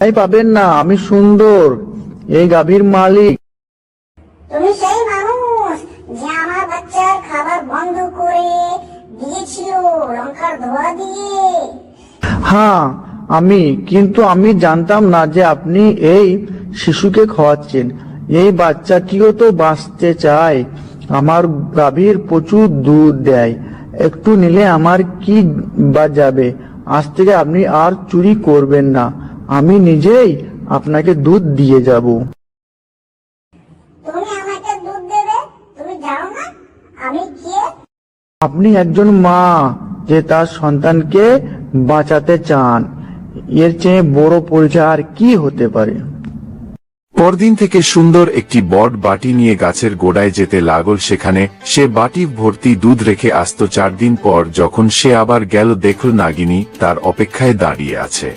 তাই পাবেন না, আমি সুন্দর, এই গাভীর মালিক। তুমি সেই মানুষ যে আমার বাচ্চার খাবার বন্ধ করে দিয়েছিল লঙ্কার ধোয়া দিয়ে? হ্যাঁ আমি, কিন্তু আমি জানতাম না যে আপনি এই শিশুকে খাওয়াচ্ছেন। এই বাচ্চাটিও তো বাঁচতে চায়। আমার গাভীর প্রচুর দুধ দেয়, একটু নিলে আমার কি বা যাবে। আজ থেকে আপনি আর চুরি করবেন না, আমি নিজেই আপনাকে দুধ দিয়ে যাব। তুমি আমাকে দুধ দেবে? তুমি জানো না আমি কে? আপনি একজন মা যে তার সন্তানকে বাঁচাতে চান, এর চেয়ে বড় পরিচয় আর কি হতে পারে। পরদিন থেকে সুন্দর একটি বড় বাটি নিয়ে গাছের গোড়ায় যেতে লাগল। সেখানে সে বাটি ভর্তি দুধ রেখে আসত। 4 দিন পর যখন সে আবার গেল, দেখল নাগিনী তার অপেক্ষায় দাঁড়িয়ে আছে।